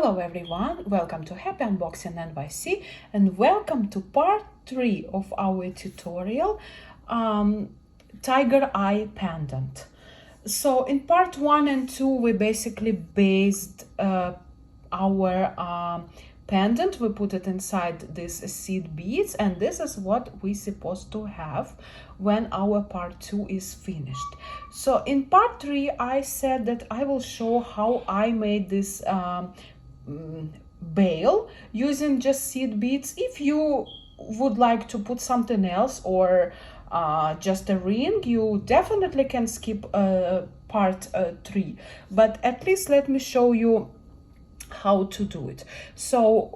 Hello everyone, welcome to Happy Unboxing NYC and welcome to part 3 of our tutorial Tiger Eye Pendant. So in part 1 and 2 we basically based our pendant. We put it inside these seed beads, and this is what we're supposed to have when our part 2 is finished. So in part 3 I said that I will show how I made this bail using just seed beads. If you would like to put something else or just a ring, you definitely can skip part 3, but at least let me show you how to do it. So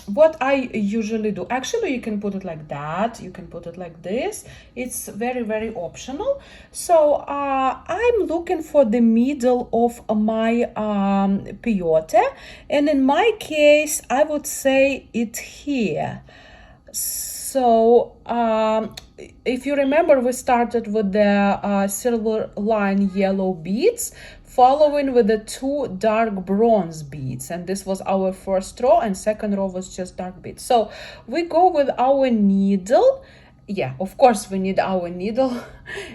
what I usually do, actually you can put it like that, you can put it like this, it's very optional. So I'm looking for the middle of my peyote, and in my case I would say it here. So if you remember, we started with the silver line yellow beads, following with the 2 dark bronze beads, and this was our first row, and second row was just dark beads. So we go with our needle. Yeah, of course we need our needle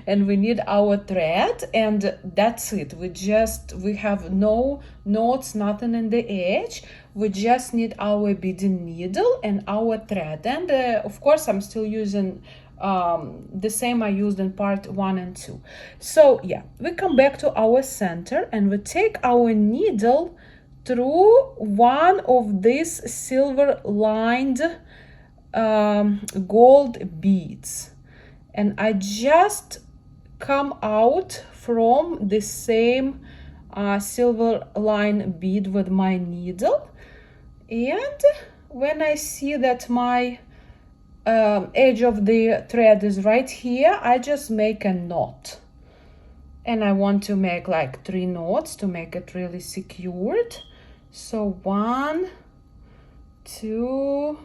and we need our thread, and that's it. We have no knots, nothing in the edge. We just need our beading needle and our thread, and of course I'm still using the same I used in part 1 and 2. So yeah, we come back to our center and we take our needle through one of these silver lined gold beads, and I just come out from the same silver line bead with my needle, and when I see that my edge of the thread is right here, I just make a knot, and I want to make like 3 knots to make it really secured. So 1, 2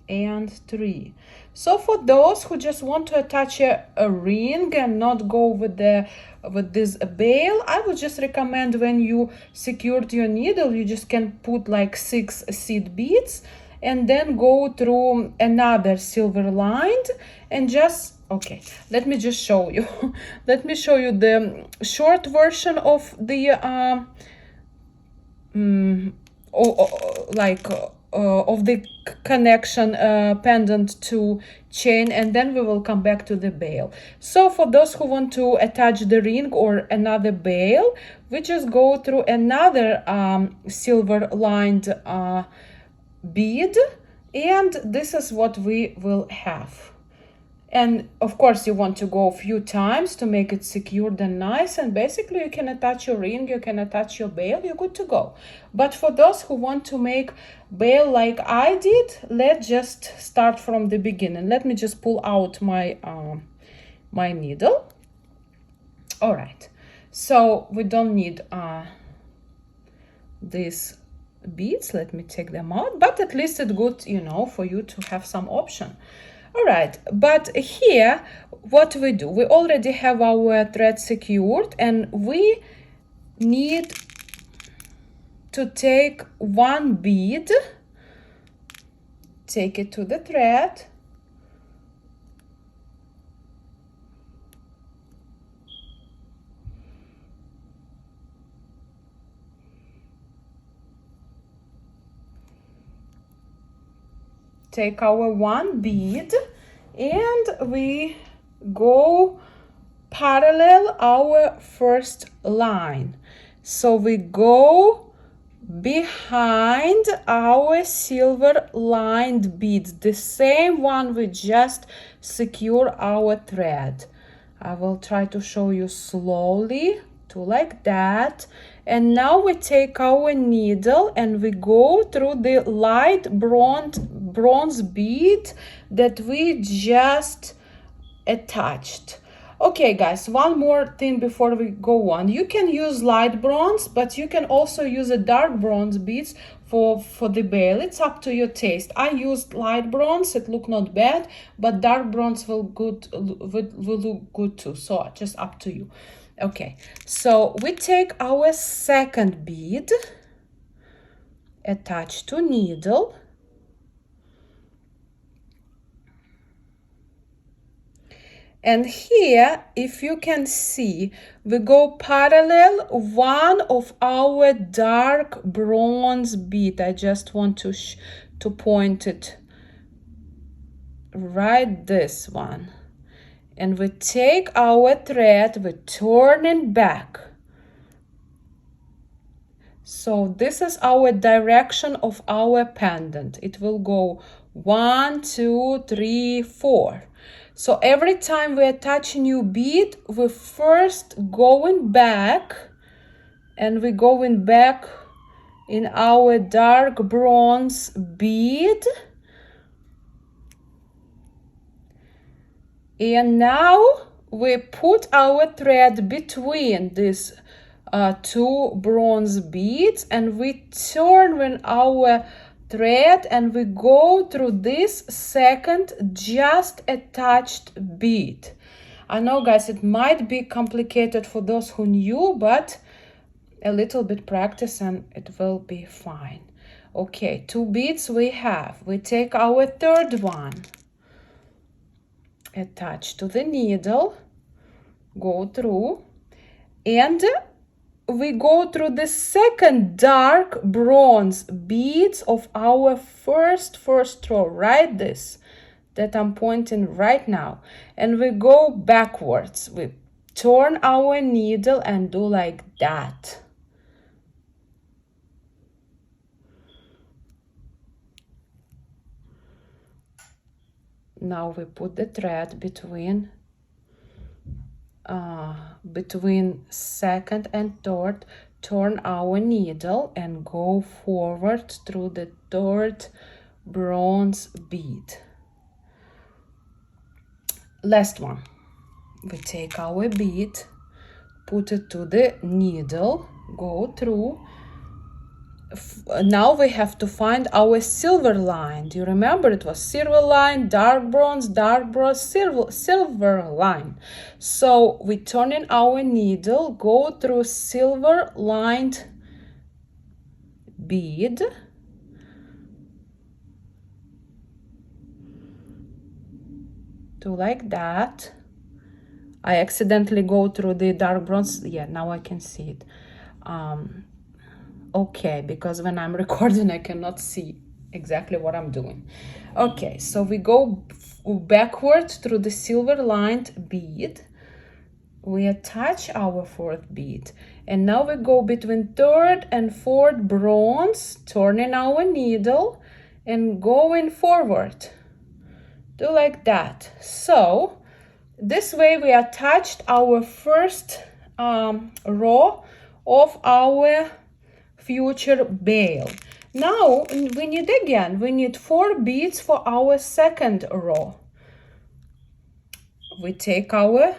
and 3. So for those who just want to attach a ring and not go with this bail, I would just recommend, when you secured your needle, you just can put like 6 seed beads and then go through another silver lined and just, okay, let me just show you. Let me show you the short version of the of the connection pendant to chain, and then we will come back to the bail. So for those who want to attach the ring or another bail, we just go through another silver lined bead, and this is what we will have. And of course you want to go a few times to make it secured and nice, and basically you can attach your ring, you can attach your bail, you're good to go. But for those who want to make bail like I did, let's just start from the beginning. Let me just pull out my my needle. All right, so we don't need these beads. Let me take them out, but at least it's good, you know, for you to have some option. All right, but here what we do, we already have our thread secured, and we need to take 1 bead, take it to the thread, take our 1 bead, and we go parallel our first line. So we go behind our silver lined beads, the same one we just secure our thread. I will try to show you slowly, to like that. And now we take our needle and we go through the light bronze bead that we just attached. Okay guys, one more thing before we go on. You can use light bronze, but you can also use a dark bronze beads for the bail. It's up to your taste. I used light bronze, it looked not bad, but dark bronze will look good too, so just up to you. Okay, so we take our second bead attach to needle. And here, if you can see, we go parallel one of our dark bronze bead. I just want to point it right this one. And we take our thread, we turn it back. So this is our direction of our pendant. It will go 1, 2, 3, 4. So every time we attach a new bead, we're first going back, and we're going back in our dark bronze bead. And now we put our thread between these two bronze beads, and we turn with our thread, and we go through this second just attached bead. I know, guys, it might be complicated for those who knew, but a little bit practice and it will be fine. Okay, 2 beads we have. We take our third one, attach to the needle, go through, and we go through the second dark bronze beads of our first row, right? This that I'm pointing right now, and we go backwards. We turn our needle and do like that. Now we put the thread between second and third, turn our needle and go forward through the third bronze bead. Last one. We take our bead, put it to the needle, go through. Now we have to find our silver line. Do you remember? It was silver line, dark bronze, silver line. So we turn in our needle, go through silver lined bead. Do like that. I accidentally go through the dark bronze. Yeah, now I can see it. Okay, because when I'm recording I cannot see exactly what I'm doing. Okay, so we go backwards through the silver lined bead. We attach our fourth bead, and now we go between third and fourth bronze, turning our needle and going forward. Do like that. So this way we attached our first row of our future bail. Now we need 4 beads for our second row. We take our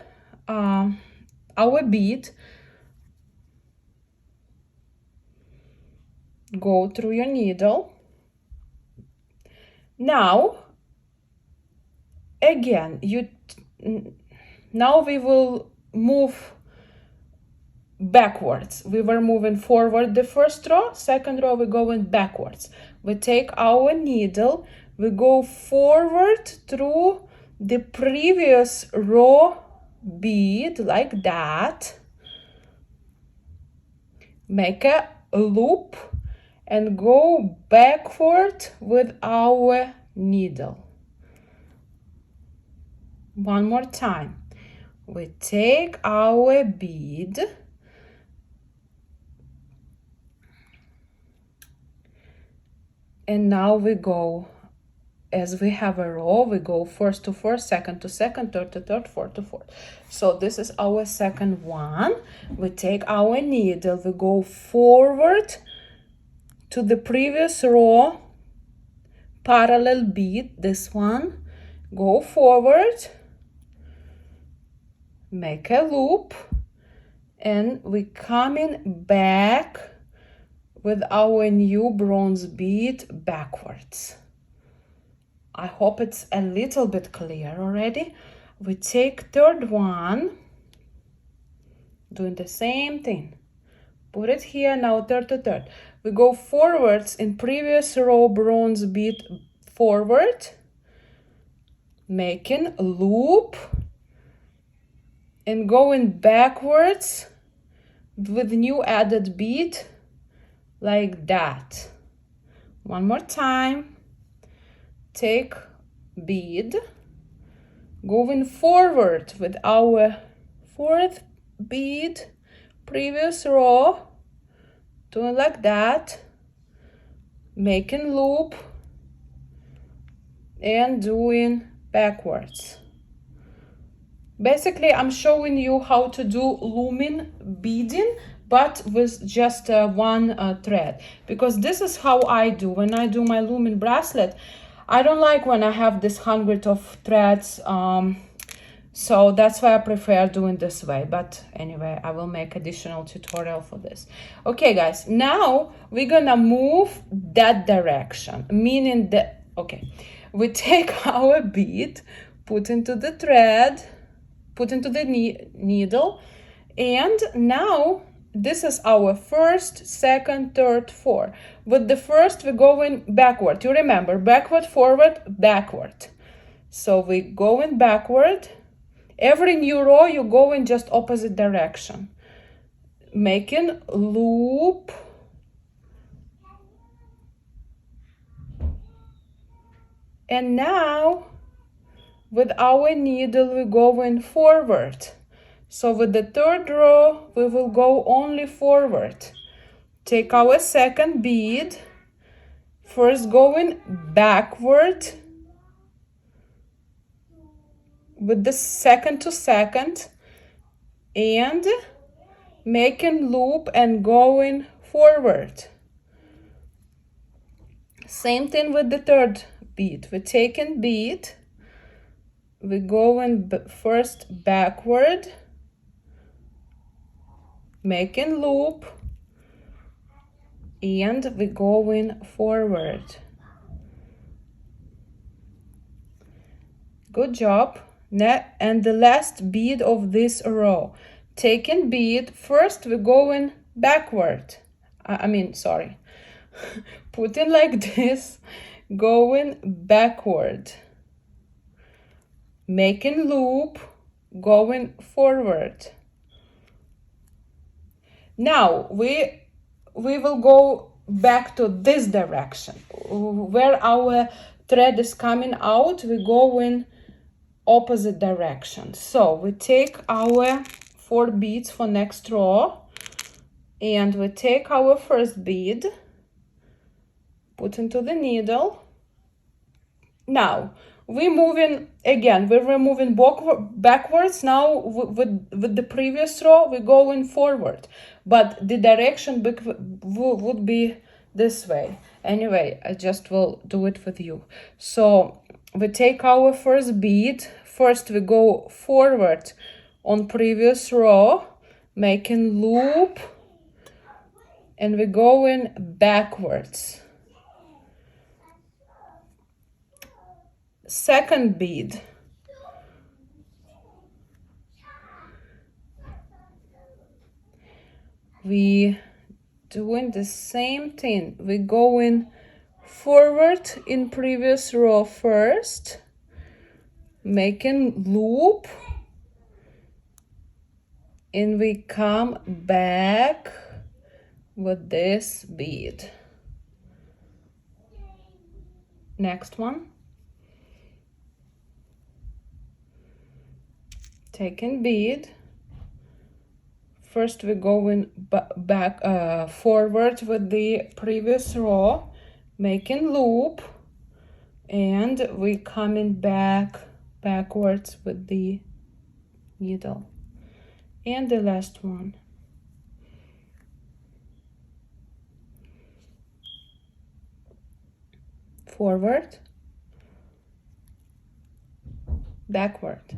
bead, go through your needle. Now again, now we will move backwards. We were moving forward the first row, second row we're going backwards. We take our needle, we go forward through the previous row bead like that, make a loop and go backward with our needle. One more time. We take our bead, and now we go, as we have a row, we go first to first, second to second, third to third, fourth to fourth. So this is our second one. We take our needle, we go forward to the previous row, parallel bead, this one, go forward, make a loop, and we coming back with our new bronze bead backwards. I hope it's a little bit clear already. We take third one, doing the same thing. Put it here. Now third to third. We go forwards in previous row bronze bead forward, making a loop and going backwards with new added bead like that. One more time. Take bead, going forward with our fourth bead, previous row, doing like that, making loop and doing backwards. Basically, I'm showing you how to do looming beading, but with just one thread, because this is how I do when I do my looming bracelet. I don't like when I have this 100 of threads, so that's why I prefer doing this way. But anyway, I will make additional tutorial for this. Okay guys, now we're gonna move that direction, meaning that, okay, we take our bead, put into the thread, put into the needle, and now this is our first, second, third, fourth. With the first, we're going backward. You remember, backward, forward, backward. So we're going backward. Every new row, you go in just opposite direction. Making loop. And now, with our needle, we're going forward. So with the third row, we will go only forward. Take our second bead, first going backward with the second to second, and making loop and going forward. Same thing with the third bead. We're taking bead, we're going first backward, making loop, and we're going forward. Good job. And the last bead of this row, taking bead, first we're going backward. Sorry, putting like this, going backward, making loop, going forward. Now we will go back to this direction where our thread is coming out. We go in opposite direction. So we take our 4 beads for next row, and we take our first bead, put into the needle. Now we're moving again, we're moving backwards. Now with the previous row, we're going forward, but the direction would be this way. Anyway, I just will do it with you. So we take our first bead, first we go forward on previous row, making loop, and we're going backwards. Second bead, we doing the same thing. We're going forward in previous row first, making loop, and we come back with this bead. Next one, taking bead, first we're going back forward with the previous row, making loop, and we coming backwards with the needle. And the last one, forward, backward.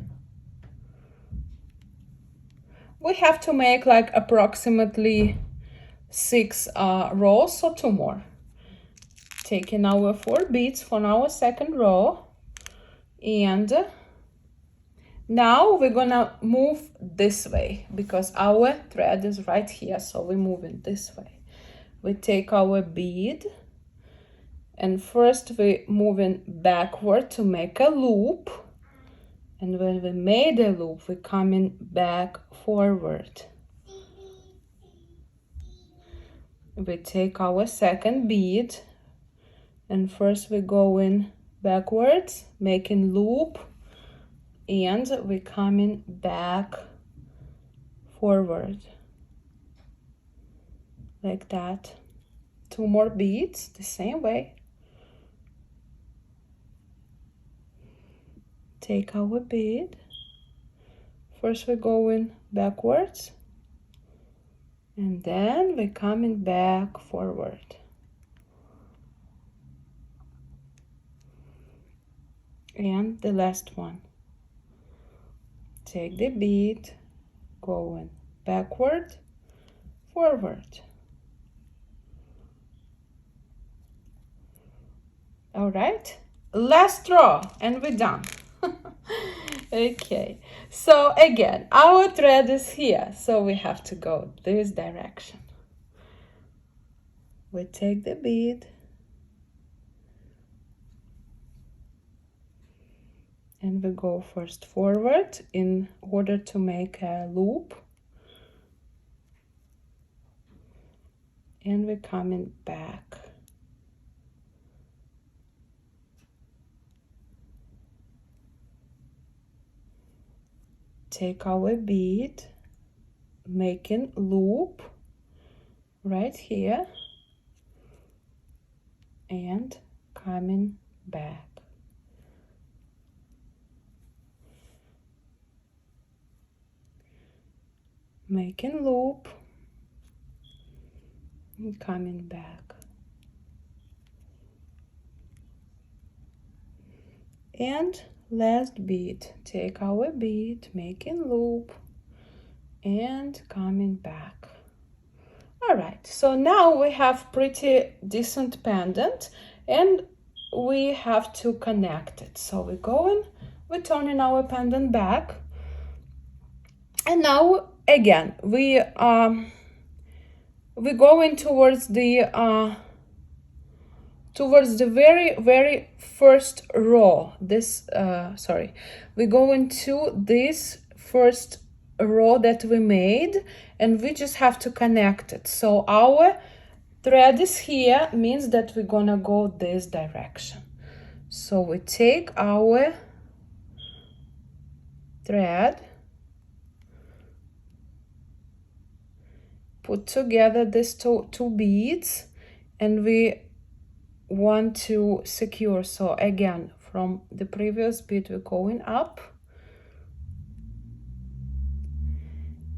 We have to make like approximately 6 rows, so 2 more. Taking our 4 beads for our second row, and Now we're gonna move this way because our thread is right here, so we're moving this way. We take our bead and first we're moving backward to make a loop, and when we made a loop we're coming back forward. We take our second bead and first we're going backwards, making loop, and we're coming back forward like that. 2 more beads the same way. Take our bead. First we're going backwards and then we're coming back forward. And the last one. Take the bead, going backward, forward. All right, last row and we're done. Okay, so again, our thread is here, so we have to go this direction. We take the bead and we go first forward in order to make a loop, and we're coming back. Take our bead, making loop right here and coming back. Making loop and coming back. And last bead, take our bead, making loop and coming back. All right, so now we have pretty decent pendant and we have to connect it. So we're turning our pendant back, and now again we're going towards the very first row. We're going to this first row that we made, and we just have to connect it. So our thread is here, means that we're gonna go this direction. So we take our thread, put together these two beads, and we want to secure. So again, from the previous bead we're going up,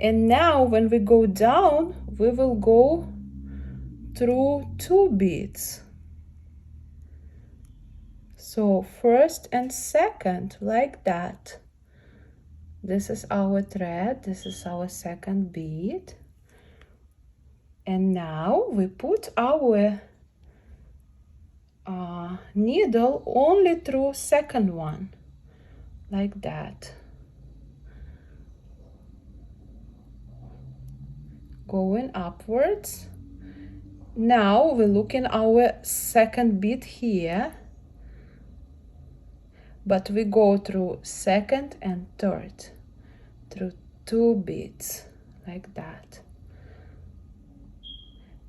and now when we go down we will go through 2 beads. So first and second, like that. This is our thread, this is our second bead, and now we put our needle only through second one, like that, going upwards. Now we look in our second bead here, but we go through second and third, through 2 beads, like that.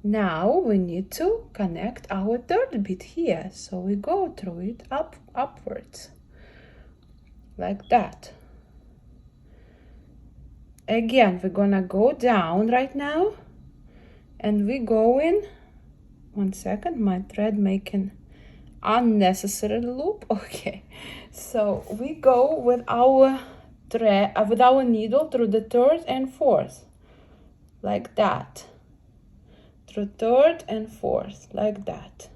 Now we need to connect our third bead here, so we go through it upwards, like that. Again, we're gonna go down right now, and we go in. 1 second, my thread making unnecessary loop. Okay, so we go with our thread, with our needle through the third and fourth, like that. Through third and fourth, like that.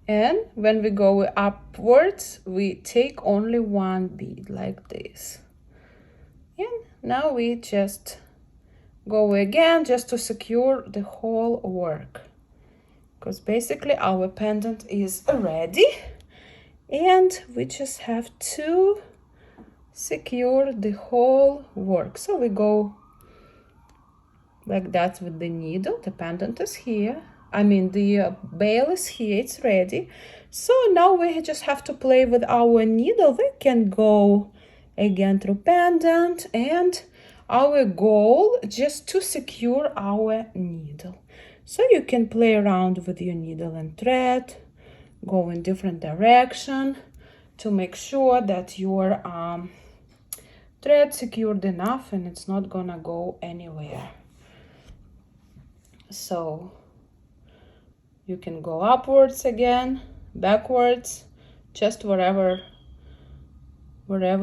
And when we go upwards, we take only 1 bead, like this. And now we just go again, just to secure the whole work, because basically our pendant is ready. and we just have to secure the whole work. So we go like that with the needle. The pendant is here, I mean the bail is here, it's ready. So now we just have to play with our needle. We can go again through pendant, and our goal just to secure our needle. So you can play around with your needle and thread, go in different direction to make sure that your thread secured enough and it's not gonna go anywhere. So you can go upwards again, backwards, just wherever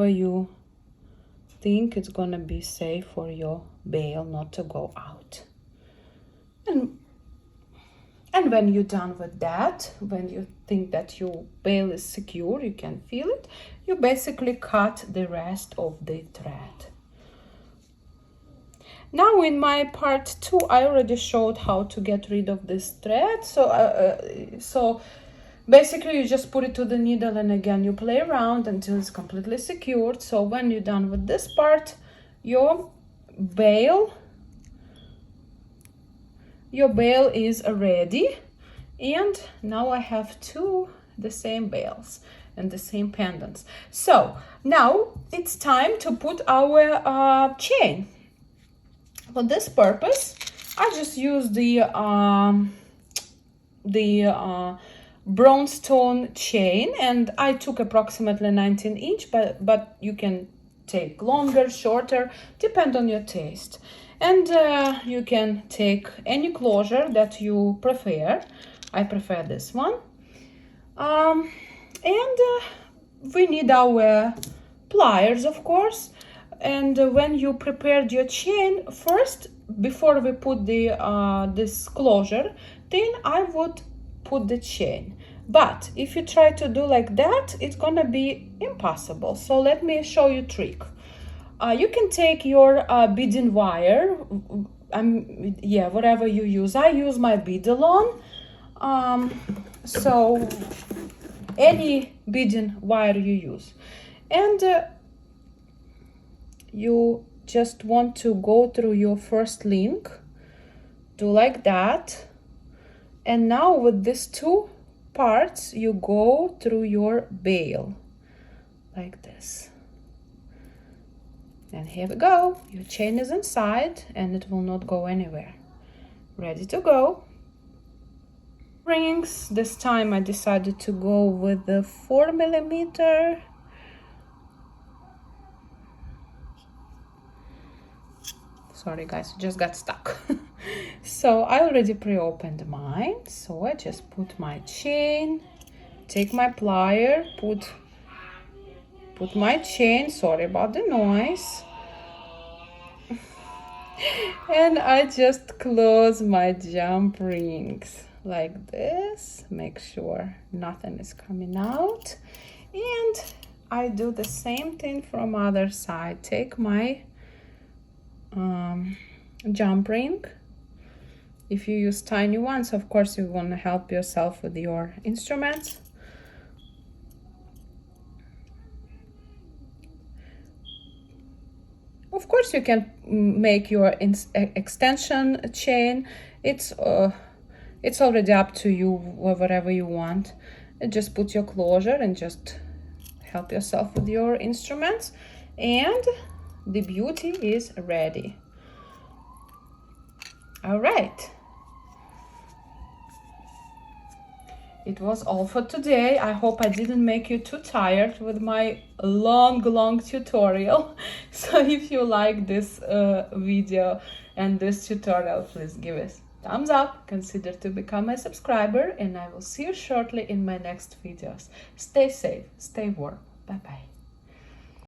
you think it's gonna be safe for your bail not to go out. And when you're done with that, when you think that your bail is secure, you can feel it, you basically cut the rest of the thread. Now in my part 2, I already showed how to get rid of this thread. So basically you just put it to the needle and again you play around until it's completely secured. So when you're done with this part, your bail is ready. And now I have the same bails and the same pendants. So now it's time to put our chain. For this purpose, I just use the brownstone chain, and I took approximately 19 inch, but you can take longer, shorter, depend on your taste. And you can take any closure that you prefer. I prefer this one. We need our pliers, of course. And when you prepared your chain, first, before we put the this closure, then I would put the chain. But if you try to do like that, it's gonna be impossible. So let me show you a trick. You can take your beading wire, whatever you use. I use my Beadalon. So any beading wire you use, and you just want to go through your first link, do like that, and now with these two parts you go through your bail like this. And here we go, your chain is inside and it will not go anywhere. Ready to go. Rings, this time I decided to go with the 4mm. Sorry guys, it just got stuck. So I already pre-opened mine, so I just put my chain, take my plier, put my chain, sorry about the noise, and I just close my jump rings like this, make sure nothing is coming out, and I do the same thing from other side. Take my jump ring. If you use tiny ones, of course you want to help yourself with your instruments. Of course you can make your extension chain. It's already up to you, whatever you want. And just put your closure and just help yourself with your instruments, and the beauty is ready. All right, it was all for today. I hope I didn't make you too tired with my long tutorial. So if you like this video and this tutorial, please give us thumbs up, consider to become a subscriber, and I will see you shortly in my next videos. Stay safe, stay warm. Bye bye.